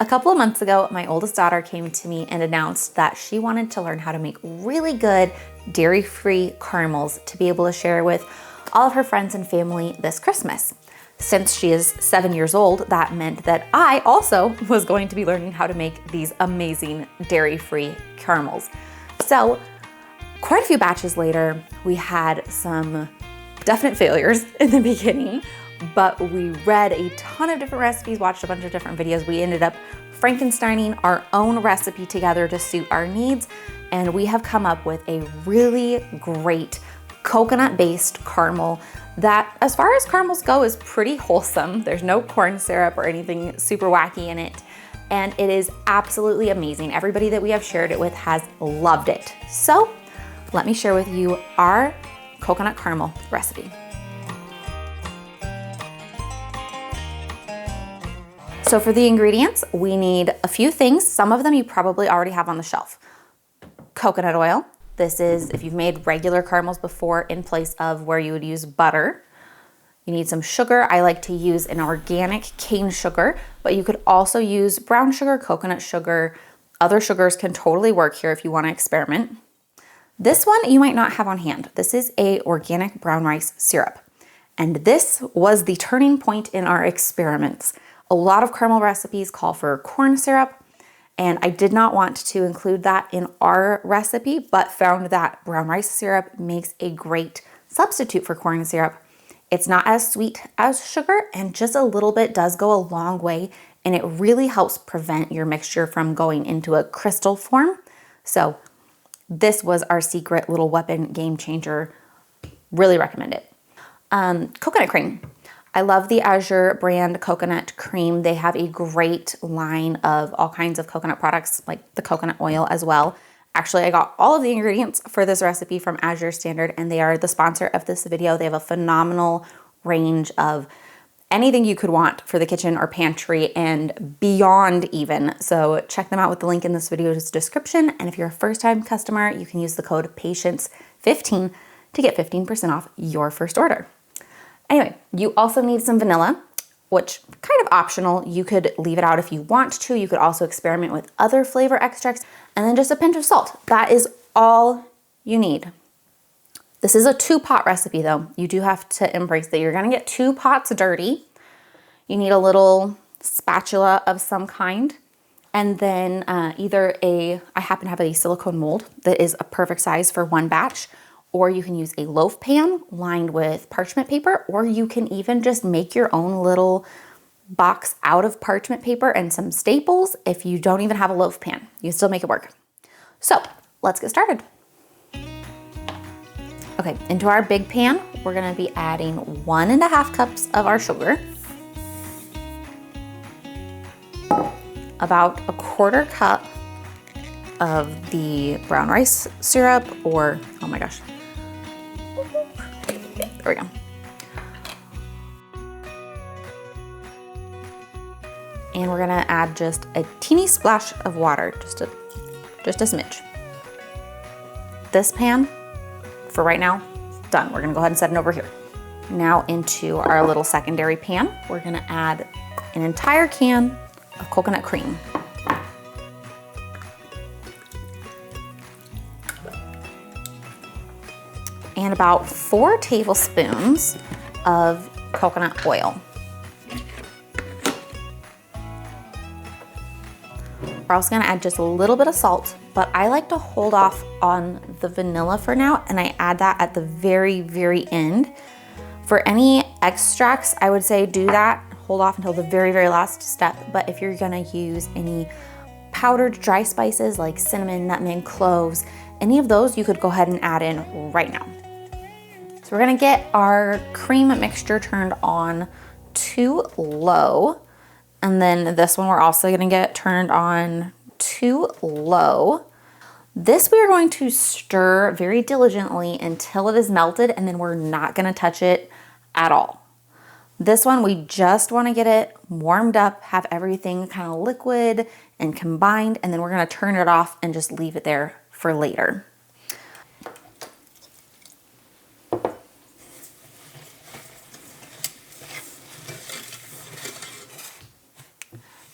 A couple of months ago, my oldest daughter came to me and announced that she wanted to learn how to make really good dairy-free caramels to be able to share with all of her friends and family this Christmas. Since she is 7 years old, that meant that I also was going to be learning how to make these amazing dairy-free caramels. So quite a few batches later, we had some definite failures in the beginning, but we read a ton of different recipes, watched a bunch of different videos. We ended up Frankensteining our own recipe together to suit our needs, and we have come up with a really great coconut-based caramel that, as far as caramels go, is pretty wholesome. There's no corn syrup or anything super wacky in it, and it is absolutely amazing. Everybody that we have shared it with has loved it. So let me share with you our coconut caramel recipe. So for the ingredients, we need a few things. Some of them you probably already have on the shelf. Coconut oil. This is if you've made regular caramels before in place of where you would use butter. You need some sugar. I like to use an organic cane sugar, but you could also use brown sugar, coconut sugar. Other sugars can totally work here if you want to experiment. This one you might not have on hand. This is a organic brown rice syrup. And this was the turning point in our experiments. A lot of caramel recipes call for corn syrup, and I did not want to include that in our recipe, but found that brown rice syrup makes a great substitute for corn syrup. It's not as sweet as sugar, and just a little bit does go a long way, and it really helps prevent your mixture from going into a crystal form. So this was our secret little weapon game changer. Really recommend it. Coconut cream. I love the Azure brand coconut cream. They have a great line of all kinds of coconut products, like the coconut oil as well. Actually, I got all of the ingredients for this recipe from Azure Standard, and they are the sponsor of this video. They have a phenomenal range of anything you could want for the kitchen or pantry and beyond even. So check them out with the link in this video's description. And if you're a first-time customer, you can use the code PATIENCE15 to get 15% off your first order. Anyway, you also need some vanilla, which kind of optional. You could leave it out if you want to. You could also experiment with other flavor extracts, and then just a pinch of salt. That is all you need. This is a 2-pot recipe though. You do have to embrace that you're gonna get 2 pots dirty. You need a little spatula of some kind, and then I happen to have a silicone mold that is a perfect size for 1 batch. Or you can use a loaf pan lined with parchment paper, or you can even just make your own little box out of parchment paper and some staples. If you don't even have a loaf pan, you still make it work. So let's get started. Okay, into our big pan, we're gonna be adding 1.5 cups of our sugar, about 1/4 cup of the brown rice syrup, or, oh my gosh, there we go. And we're gonna add just a teeny splash of water, just a smidge. This pan, for right now, done. We're gonna go ahead and set it over here. Now into our little secondary pan, we're gonna add an entire can of coconut cream. And about 4 tablespoons of coconut oil. We're also gonna add just a little bit of salt, but I like to hold off on the vanilla for now, and I add that at the very, very end. For any extracts, I would say do that, hold off until the very, very last step. But if you're gonna use any powdered dry spices like cinnamon, nutmeg, cloves, any of those, you could go ahead and add in right now. So we're gonna get our cream mixture turned on to low. And then this one we're also gonna get turned on to low. This we are going to stir very diligently until it is melted, and then we're not gonna touch it at all. This one, we just wanna get it warmed up, have everything kind of liquid and combined, and then we're gonna turn it off and just leave it there for later.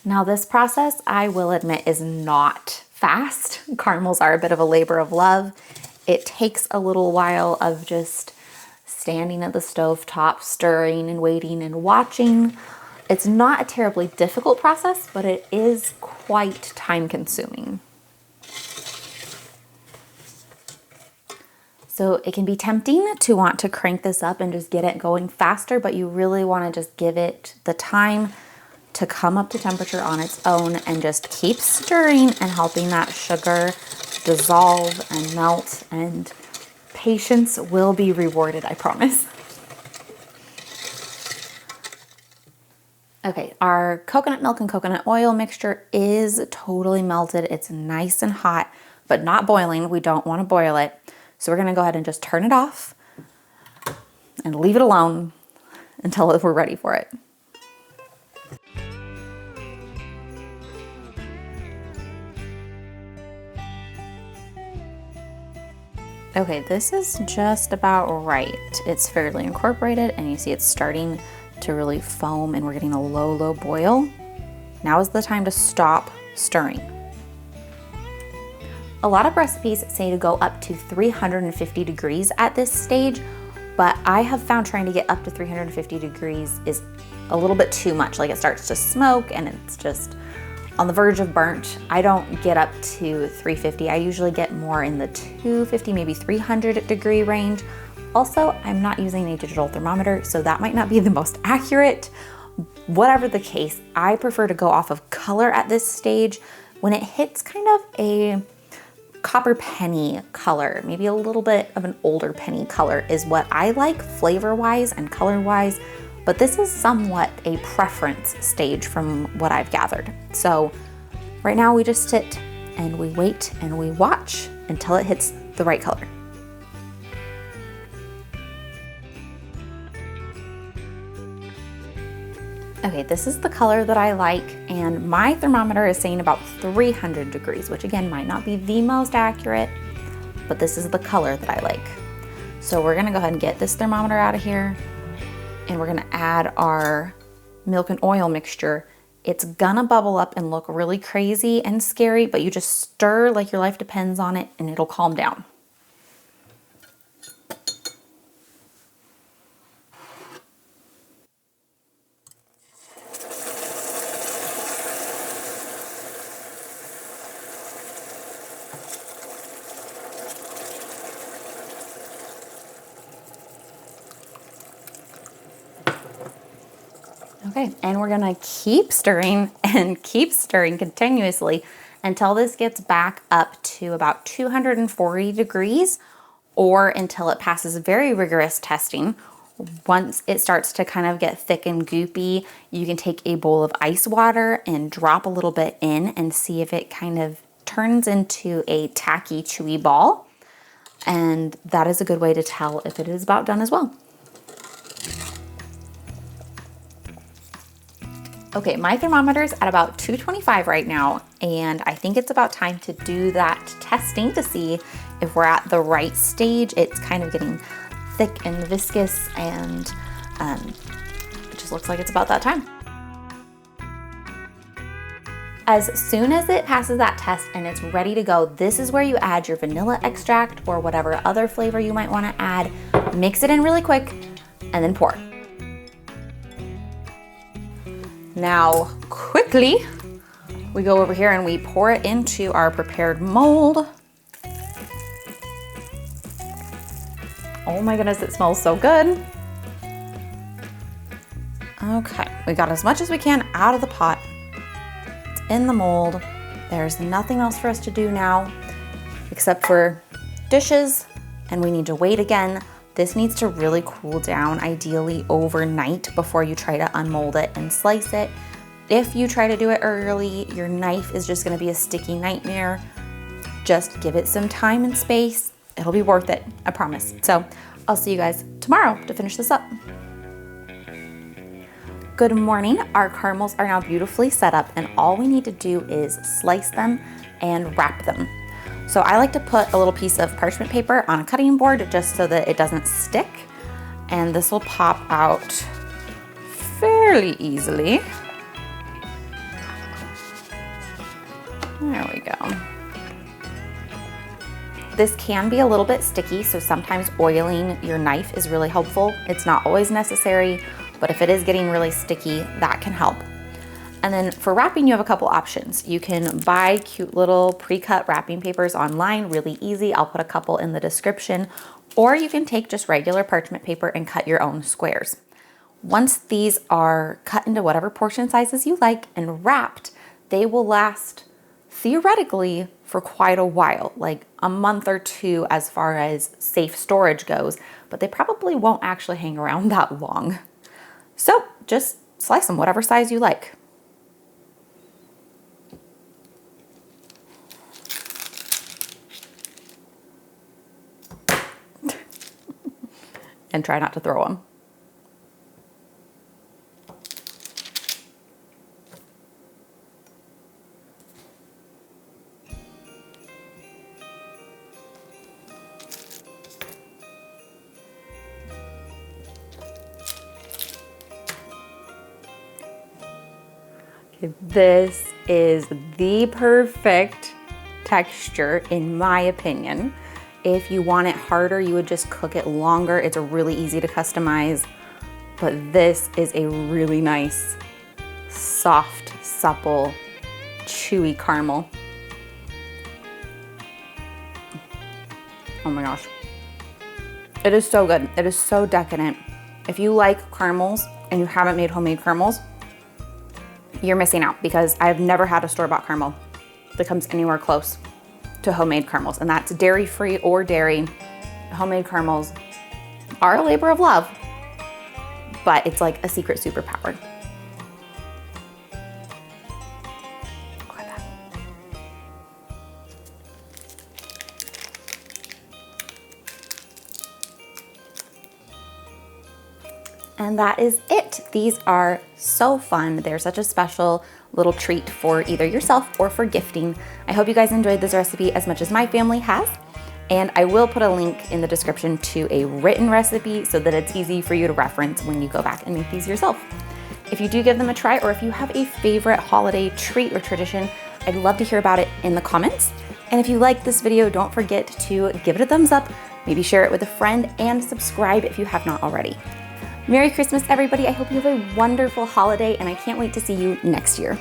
Now this process, I will admit, is not fast. Caramels are a bit of a labor of love. It takes a little while of just standing at the stove top, stirring and waiting and watching. It's not a terribly difficult process, but it is quite time consuming. So it can be tempting to want to crank this up and just get it going faster, but you really want to just give it the time to come up to temperature on its own and just keep stirring and helping that sugar dissolve and melt, and patience will be rewarded, I promise. Okay, our coconut milk and coconut oil mixture is totally melted. It's nice and hot, but not boiling. We don't want to boil it. So we're gonna go ahead and just turn it off and leave it alone until we're ready for it. Okay, this is just about right. It's fairly incorporated and you see it's starting to really foam and we're getting a low boil. Now is the time to stop stirring. A lot of recipes say to go up to 350 degrees at this stage, but I have found trying to get up to 350 degrees is a little bit too much. Like it starts to smoke and it's just on the verge of burnt. I don't get up to 350. I usually get more in the 250, maybe 300 degree range. Also, I'm not using a digital thermometer, so that might not be the most accurate. Whatever the case, I prefer to go off of color at this stage. When it hits kind of a copper penny color, maybe a little bit of an older penny color is what I like flavor-wise and color-wise, but this is somewhat a preference stage from what I've gathered. So right now we just sit and we wait and we watch until it hits the right color. Okay, this is the color that I like, and my thermometer is saying about 300 degrees, which again might not be the most accurate, but this is the color that I like. So we're gonna go ahead and get this thermometer out of here, and we're gonna add our milk and oil mixture. It's gonna bubble up and look really crazy and scary, but you just stir like your life depends on it and it'll calm down. Okay, and we're gonna keep stirring and keep stirring continuously until this gets back up to about 240 degrees or until it passes very rigorous testing. Once it starts to kind of get thick and goopy, you can take a bowl of ice water and drop a little bit in and see if it kind of turns into a tacky, chewy ball. And that is a good way to tell if it is about done as well. Okay, my thermometer's at about 225 right now, and I think it's about time to do that testing to see if we're at the right stage. It's kind of getting thick and viscous, and it just looks like it's about that time. As soon as it passes that test and it's ready to go, this is where you add your vanilla extract or whatever other flavor you might want to add. Mix it in really quick and then pour. Now, quickly, we go over here and we pour it into our prepared mold. Oh my goodness, it smells so good. Okay, we got as much as we can out of the pot. It's in the mold. There's nothing else for us to do now except for dishes, and we need to wait again. This needs to really cool down, ideally overnight, before you try to unmold it and slice it. If you try to do it early, your knife is just gonna be a sticky nightmare. Just give it some time and space. It'll be worth it, I promise. So I'll see you guys tomorrow to finish this up. Good morning, our caramels are now beautifully set up, and all we need to do is slice them and wrap them. So I like to put a little piece of parchment paper on a cutting board just so that it doesn't stick. And this will pop out fairly easily. There we go. This can be a little bit sticky, so sometimes oiling your knife is really helpful. It's not always necessary, but if it is getting really sticky, that can help. And then for wrapping, you have a couple options. You can buy cute little pre-cut wrapping papers online, really easy. I'll put a couple in the description. Or you can take just regular parchment paper and cut your own squares. Once these are cut into whatever portion sizes you like and wrapped, they will last theoretically for quite a while, like a month or two as far as safe storage goes, but they probably won't actually hang around that long. So just slice them whatever size you like. And try not to throw them. Okay, this is the perfect texture in my opinion. If you want it harder, you would just cook it longer. It's really easy to customize, but this is a really nice, soft, supple, chewy caramel. Oh my gosh. It is so good. It is so decadent. If you like caramels and you haven't made homemade caramels, you're missing out because I've never had a store-bought caramel that comes anywhere close to homemade caramels, and that's dairy-free or dairy. Homemade caramels are a labor of love, but it's like a secret superpower. Look at that. And that is it. These are so fun. They're such a special little treat for either yourself or for gifting. I hope you guys enjoyed this recipe as much as my family has. And I will put a link in the description to a written recipe so that it's easy for you to reference when you go back and make these yourself. If you do give them a try, or if you have a favorite holiday treat or tradition, I'd love to hear about it in the comments. And if you like this video, don't forget to give it a thumbs up, maybe share it with a friend, and subscribe if you have not already. Merry Christmas, everybody. I hope you have a wonderful holiday, and I can't wait to see you next year.